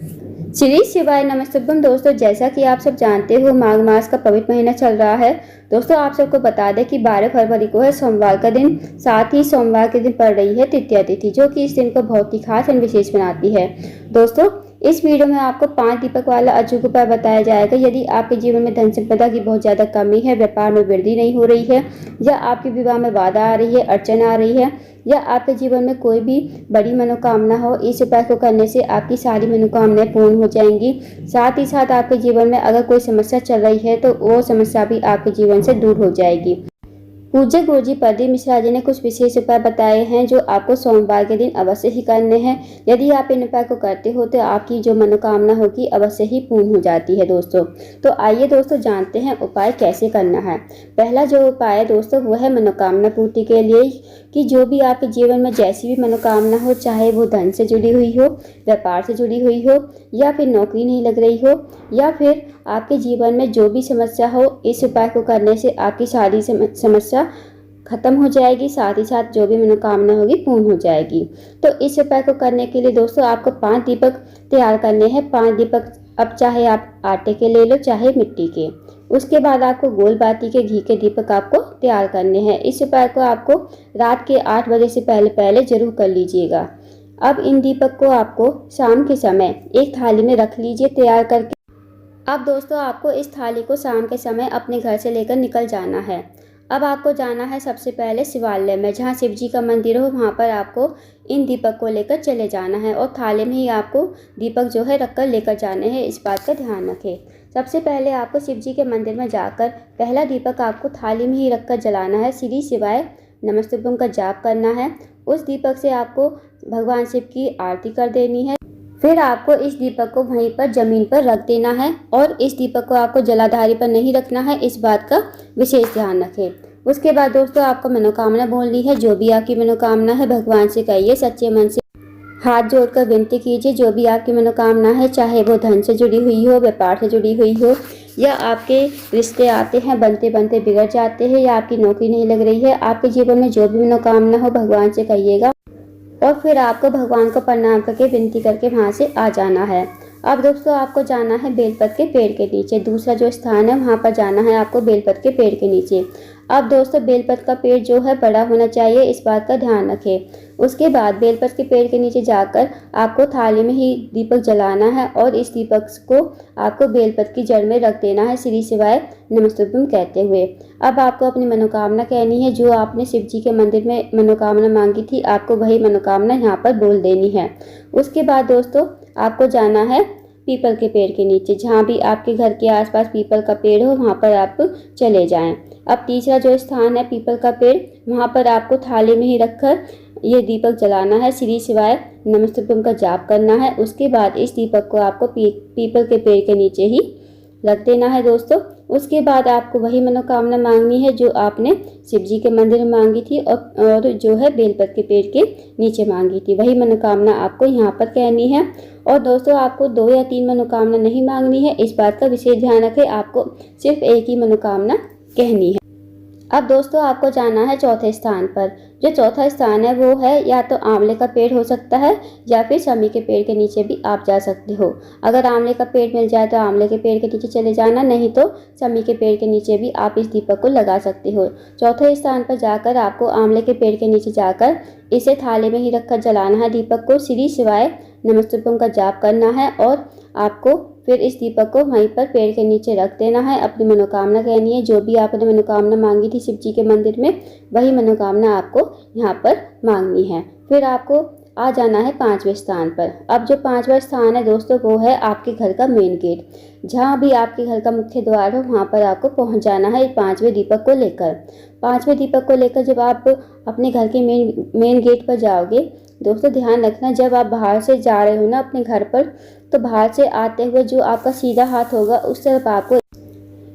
श्री शिवाय नमस्तुभ्यम। दोस्तों, जैसा कि आप सब जानते हो, माघ मास का पवित्र महीना चल रहा है। दोस्तों, आप सबको बता दें कि 12 फरवरी को है सोमवार का दिन। साथ ही सोमवार के दिन पड़ रही है तृतीया तिथि, जो कि इस दिन को बहुत ही खास और विशेष बनाती है। दोस्तों, इस वीडियो में आपको 5 दीपक वाला अचूक उपाय बताया जाएगा। यदि आपके जीवन में धन संपदा की बहुत ज्यादा कमी है, व्यापार में वृद्धि नहीं हो रही है, या आपके विवाह में बाधा आ रही है, अड़चन आ रही है, या आपके जीवन में कोई भी बड़ी मनोकामना हो, इस उपाय को करने से आपकी सारी मनोकामनाएं पूर्ण हो जाएंगी। साथ ही साथ आपके जीवन में अगर कोई समस्या चल रही है तो वो समस्या भी आपके जीवन से दूर हो जाएगी। पूज्य गुरुजी प्रदीप मिश्रा जी ने कुछ विशेष उपाय बताए हैं जो आपको सोमवार के दिन अवश्य ही करने हैं। यदि आप इन उपाय को करते हो तो आपकी जो मनोकामना होगी अवश्य ही पूर्ण हो जाती है दोस्तों। तो आइए दोस्तों जानते हैं उपाय कैसे करना है। पहला जो उपाय है दोस्तों वो है मनोकामना पूर्ति के लिए, कि जो भी आपके जीवन में जैसी भी मनोकामना हो, चाहे वो धन से जुड़ी हुई हो, व्यापार से जुड़ी हुई हो, या फिर नौकरी नहीं लग रही हो, या फिर आपके जीवन में जो भी समस्या हो, इस उपाय को करने से आपकी सारी समस्या खत्म हो जाएगी। साथ ही साथ जो भी मनोकामना होगी पूर्ण हो जाएगी। तो इस उपाय को करने के लिए दोस्तों आपको 5 दीपक तैयार करने हैं। 5 दीपक अब चाहे आप आटे के ले लो, चाहे मिट्टी के। उसके बाद आपको गोल बाती के घी के दीपक आपको तैयार करने हैं। इस उपाय को आपको रात के 8 बजे से पहले पहले जरूर कर लीजिएगा। अब इन दीपक को आपको शाम के समय एक थाली में रख लीजिए तैयार करके। अब दोस्तों आपको इस थाली को शाम के समय अपने घर से लेकर निकल जाना है। अब आपको जाना है सबसे पहले शिवालय में, जहाँ शिव जी का मंदिर हो, वहाँ पर आपको इन दीपक को लेकर चले जाना है और थाली में ही आपको दीपक जो है रखकर लेकर जाने हैं। इस बात का ध्यान रखें। सबसे पहले आपको शिव जी के मंदिर में जाकर पहला दीपक आपको थाली में ही रखकर जलाना है। श्री शिवाय नमस्तुभ्यम का जाप करना है। उस दीपक से आपको भगवान शिव की आरती कर देनी है। फिर आपको इस दीपक को वहीं पर जमीन पर रख देना है और इस दीपक को आपको जलाधारी पर नहीं रखना है। इस बात का विशेष ध्यान रखें। उसके बाद दोस्तों आपको मनोकामना बोलनी है। जो भी आपकी मनोकामना है भगवान से कहिए, सच्चे मन से हाथ जोड़कर विनती कीजिए। जो भी आपकी मनोकामना है, चाहे वो धन से जुड़ी हुई हो, व्यापार से जुड़ी हुई हो, या आपके रिश्ते आते हैं बनते बनते बिगड़ जाते हैं, या आपकी नौकरी नहीं लग रही है, आपके जीवन में जो भी मनोकामना हो भगवान से कहिएगा और फिर आपको भगवान को प्रणाम करके विनती करके वहाँ से आ जाना है। अब दोस्तों आपको जाना है बेलपत के पेड़ के नीचे। दूसरा जो स्थान है वहाँ पर जाना है आपको बेलपत के पेड़ के नीचे। अब दोस्तों बेलपत का पेड़ जो है बड़ा होना चाहिए, इस बात का ध्यान रखें। उसके बाद बेलपत के पेड़ के नीचे जाकर आपको थाली में ही दीपक जलाना है और इस दीपक को आपको बेलपत की जड़ में रख देना है, श्री शिवाय नमस्तुभ्यम कहते हुए। अब आपको अपनी मनोकामना कहनी है। जो आपने शिव जी के मंदिर में मनोकामना मांगी थी, आपको वही मनोकामना यहाँ पर बोल देनी है। उसके बाद दोस्तों आपको जाना है पीपल के पेड़ के नीचे। जहाँ भी आपके घर के आसपास पीपल का पेड़ हो वहाँ पर आप चले जाएं। अब तीसरा जो स्थान है पीपल का पेड़, वहाँ पर आपको थाली में ही रखकर ये दीपक जलाना है। श्री शिवाय नमस्तुभ्यम का जाप करना है। उसके बाद इस दीपक को आपको पीपल के पेड़ के नीचे ही रख देना है दोस्तों। उसके बाद आपको वही मनोकामना मांगनी है जो आपने शिव जी के मंदिर में मांगी थी और जो है बेलपत के पेड़ के नीचे मांगी थी। वही मनोकामना आपको यहाँ पर कहनी है। और दोस्तों आपको 2 या 3 मनोकामना नहीं मांगनी है, इस बात का विशेष ध्यान रखें। आपको सिर्फ एक ही मनोकामना कहनी है। अब दोस्तों आपको जाना है चौथे स्थान पर। जो चौथा स्थान है वो है या तो आंवले का पेड़ हो सकता है या फिर शमी के पेड़ के नीचे भी आप जा सकते हो। अगर आंवले का पेड़ मिल जाए तो आंवले के पेड़ के नीचे चले जाना, नहीं तो शमी के पेड़ के नीचे भी आप इस दीपक को लगा सकते हो। चौथे स्थान पर जाकर आपको आंवले के पेड़ के नीचे जाकर इसे थाली में ही रखकर जलाना है दीपक को। श्री शिवाय नमस्तुभ्यम का जाप करना है और आपको फिर इस दीपक को वहीं पर पेड़ के नीचे रख देना है। अपनी मनोकामना कहनी है। जो भी आपने मनोकामना मांगी थी शिव जी के मंदिर में, वही मनोकामना आपको यहाँ पर मांगनी है। फिर आपको आ जाना है 5वें स्थान पर। अब जो 5वां स्थान है दोस्तों वो है आपके घर का मेन गेट। जहाँ भी आपके घर का मुख्य द्वार हो वहाँ पर आपको पहुँच जाना है 5वें दीपक को लेकर। 5वें दीपक को लेकर जब आप अपने घर के मेन गेट पर जाओगे दोस्तों, ध्यान रखना जब आप बाहर से जा रहे हो ना अपने घर पर, तो बाहर से आते हुए जो आपका सीधा हाथ होगा उस तरफ आपको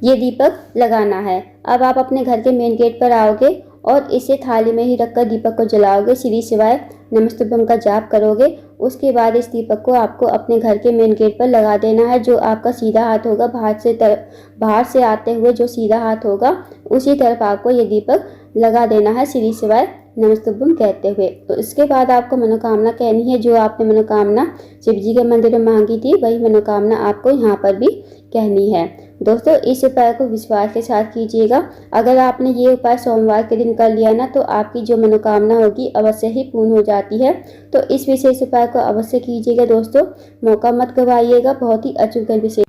ये दीपक लगाना है। अब आप अपने घर के मेन गेट पर आओगे और इसे थाली में ही रखकर दीपक को जलाओगे। श्री शिवाय नमस्तुभ्यम का जाप करोगे। उसके बाद इस दीपक को आपको अपने घर के मेन गेट पर लगा देना है। जो आपका सीधा हाथ होगा बाहर से आते हुए जो सीधा हाथ होगा उसी तरफ आपको ये दीपक लगा देना है श्री शिवाय नमस्तुभ्यम कहते हुए। तो इसके बाद आपको मनोकामना कहनी है। जो आपने मनोकामना शिव जी के मंदिर में मांगी थी वही मनोकामना आपको यहाँ पर भी कहनी है। दोस्तों इस उपाय को विश्वास के साथ कीजिएगा। अगर आपने ये उपाय सोमवार के दिन कर लिया ना तो आपकी जो मनोकामना होगी अवश्य ही पूर्ण हो जाती है। तो इस विशेष उपाय को अवश्य कीजिएगा दोस्तों, मौका मत गवाइएगा। बहुत ही अचूक विशेष।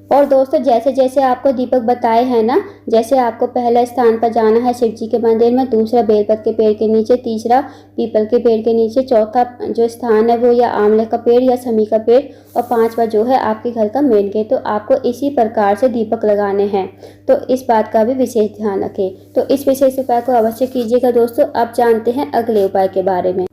और दोस्तों जैसे जैसे आपको दीपक बताए हैं ना, जैसे आपको पहला स्थान पर जाना है शिव जी के मंदिर में, दूसरा बेलपत के पेड़ के नीचे, तीसरा पीपल के पेड़ के नीचे, चौथा जो स्थान है वो या आंवले का पेड़ या समी का पेड़, और पांचवा जो है आपके घर का मेन गेट। तो आपको इसी प्रकार से दीपक लगाने हैं। तो इस बात का भी विशेष ध्यान रखें। तो इस विशेष उपाय को अवश्य कीजिएगा दोस्तों। अब जानते हैं अगले उपाय के बारे में।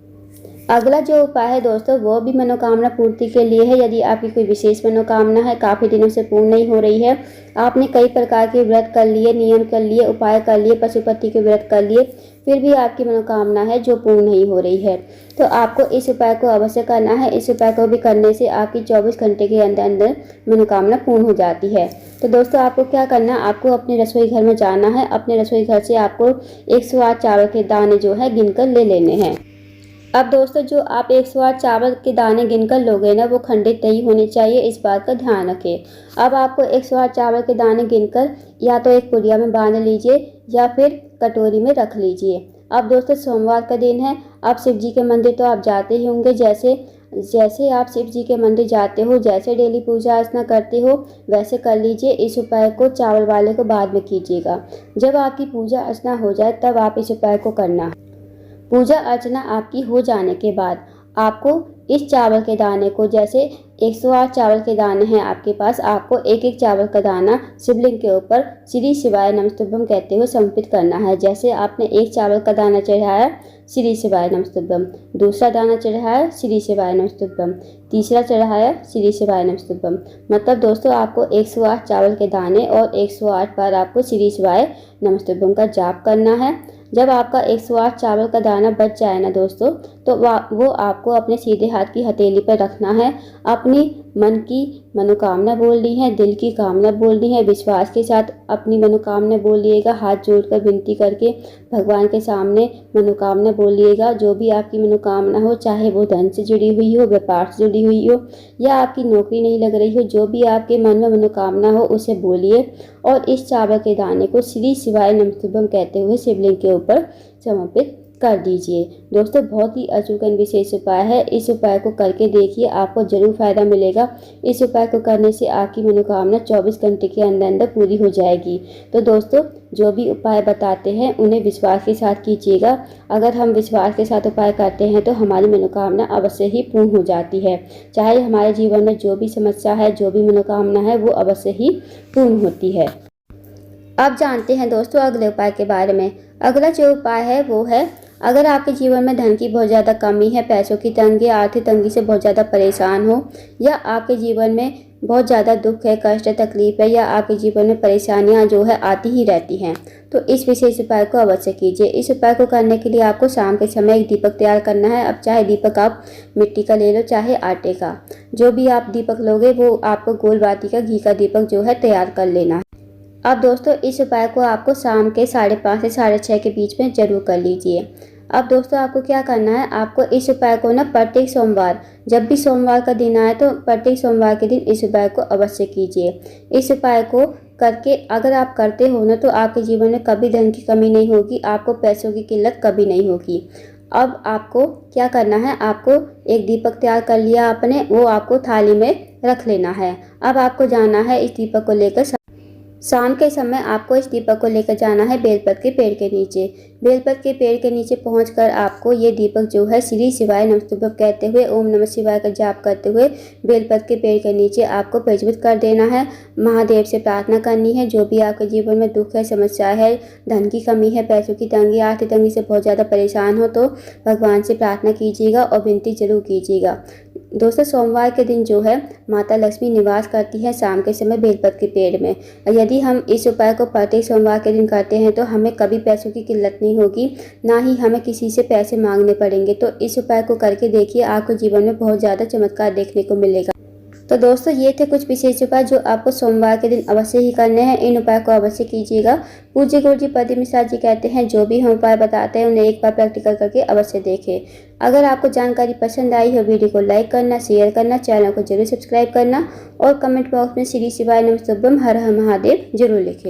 अगला जो उपाय है दोस्तों वो भी मनोकामना पूर्ति के लिए है। यदि आपकी कोई विशेष मनोकामना है, काफ़ी दिनों से पूर्ण नहीं हो रही है, आपने कई प्रकार के व्रत कर लिए, नियम कर लिए, उपाय कर लिए, पशुपति के व्रत कर लिए, फिर भी आपकी मनोकामना है जो पूर्ण नहीं हो रही है, तो आपको इस उपाय को अवश्य करना है। इस उपाय को भी करने से आपकी 24 घंटे के अंदर अंदर मनोकामना पूर्ण हो जाती है। तो दोस्तों आपको क्या करना है, आपको अपने रसोई घर में जाना है। अपने रसोई घर से आपको 108 चावल के दाने जो है गिनकर ले लेने हैं। अब दोस्तों जो आप 108 चावल के दाने गिनकर लोगे ना वो खंडित नहीं होने चाहिए, इस बात का ध्यान रखें। अब आपको 108 चावल के दाने गिनकर या तो एक पुड़िया में बांध लीजिए या फिर कटोरी में रख लीजिए। अब दोस्तों सोमवार का दिन है। अब शिव जी के मंदिर तो आप जाते ही होंगे। जैसे आप शिव जी के मंदिर जाते हो, जैसे डेली पूजा अर्चना करते हो वैसे कर लीजिए। इस उपाय को चावल वाले को बाद में कीजिएगा। जब आपकी पूजा अर्चना हो जाए तब आप इस उपाय को करना। पूजा अर्चना आपकी हो जाने के बाद आपको इस चावल के दाने को, जैसे 108 चावल के दाने हैं आपके पास, आपको एक एक चावल का दाना शिवलिंग के ऊपर श्री शिवाय नमस्तुभ्यम कहते हुए समर्पित करना है। जैसे आपने एक चावल का दाना चढ़ाया श्री शिवाय नमस्तुभ्यम, दूसरा दाना चढ़ाया श्री शिवाय नमस्तुभ्यम, तीसरा चढ़ाया श्री शिवाय नमस्तुभ्यम। मतलब दोस्तों आपको 108 चावल के दाने और 108 बार आपको श्री शिवाय नमस्तुभ्यम का जाप करना है। जब आपका 108 चावल का दाना बच जाए ना दोस्तों, तो वो आपको अपने सीधे हाथ की हथेली पर रखना है। अपनी मन की मनोकामना बोलनी है, दिल की कामना बोलनी है। विश्वास के साथ अपनी मनोकामना बोलिएगा, हाथ जोड़कर विनती करके भगवान के सामने मनोकामना बोलिएगा। जो भी आपकी मनोकामना हो, चाहे वो धन से जुड़ी हुई हो, व्यापार से जुड़ी हुई हो, या आपकी नौकरी नहीं लग रही हो, जो भी आपके मन में मनोकामना हो उसे बोलिए और इस चावल के दाने को श्री शिवाय नमस्तुभ्यम कहते हुए शिवलिंग के ऊपर समर्पित कर दीजिए। दोस्तों बहुत ही अचूक विशेष उपाय है। इस उपाय को करके देखिए, आपको जरूर फायदा मिलेगा। इस उपाय को करने से आपकी मनोकामना 24 घंटे के अंदर अंदर पूरी हो जाएगी। तो दोस्तों जो भी उपाय बताते हैं उन्हें विश्वास के साथ कीजिएगा। अगर हम विश्वास के साथ उपाय करते हैं तो हमारी मनोकामना अवश्य ही पूर्ण हो जाती है। चाहे हमारे जीवन में जो भी समस्या है, जो भी मनोकामना है, वो अवश्य ही पूर्ण होती है। अब जानते हैं दोस्तों अगले उपाय के बारे में। अगला जो उपाय है वो है, अगर आपके जीवन में धन की बहुत ज़्यादा कमी है, पैसों की तंगी, आर्थिक तंगी से बहुत ज़्यादा परेशान हो, या आपके जीवन में बहुत ज़्यादा दुख है, कष्ट है, तकलीफ है, या आपके जीवन में परेशानियां जो है आती ही रहती हैं, तो इस विशेष उपाय को अवश्य कीजिए। इस उपाय को करने के लिए आपको शाम के समय एक दीपक तैयार करना है। अब चाहे दीपक आप मिट्टी का ले लो, चाहे आटे का, जो भी आप दीपक लोगे वो आपको गोल बाती का घी का दीपक जो है तैयार कर लेना है। अब दोस्तों इस उपाय को आपको शाम के 5:30 से 6:30 के बीच में जरूर कर लीजिए। अब दोस्तों आपको क्या करना है, आपको इस उपाय को ना प्रत्येक सोमवार, जब भी सोमवार का दिन आए तो प्रत्येक सोमवार के दिन इस उपाय को अवश्य कीजिए। इस उपाय को करके अगर आप करते हो ना तो आपके जीवन में कभी धन की कमी नहीं होगी, आपको पैसों की किल्लत कभी नहीं होगी। अब आपको क्या करना है, आपको एक दीपक तैयार कर लिया आपने, वो आपको थाली में रख लेना है। अब आपको जाना है इस दीपक को लेकर, शाम के समय आपको इस दीपक को लेकर जाना है बेलपत के पेड़ के नीचे। बेलपत के पेड़ के नीचे पहुंचकर आपको ये दीपक जो है श्री शिवाय नमस्तुभ्यम कहते हुए, ओम नमः शिवाय का जाप करते हुए बेलपत के पेड़ के नीचे आपको प्रज्वलित कर देना है। महादेव से प्रार्थना करनी है, जो भी आपके जीवन में दुख है, समस्या है, धन की कमी है, पैसों की तंगी, आर्थिक तंगी से बहुत ज़्यादा परेशान हो तो भगवान से प्रार्थना कीजिएगा और विनती जरूर कीजिएगा। दोस्तों सोमवार के दिन जो है माता लक्ष्मी निवास करती है शाम के समय बेलपत के पेड़ में। यदि हम इस उपाय को प्रत्येक सोमवार के दिन करते हैं तो हमें कभी पैसों की किल्लत नहीं होगी, ना ही हमें किसी से पैसे मांगने पड़ेंगे। तो इस उपाय को करके देखिए, आपको जीवन में बहुत ज़्यादा चमत्कार देखने को मिलेगा। तो दोस्तों ये थे कुछ विशेष उपाय जो आपको सोमवार के दिन अवश्य ही करने हैं। इन उपाय को अवश्य कीजिएगा। पूज्य गुरु जी पद्म मिश्रा जी कहते हैं जो भी हम उपाय बताते हैं उन्हें एक बार प्रैक्टिकल करके अवश्य देखें। अगर आपको जानकारी पसंद आई हो वीडियो को लाइक करना, शेयर करना, चैनल को जरूर सब्सक्राइब करना और कमेंट बॉक्स में श्री शिवाय नमः शुभम हर हर महादेव जरूर लिखें।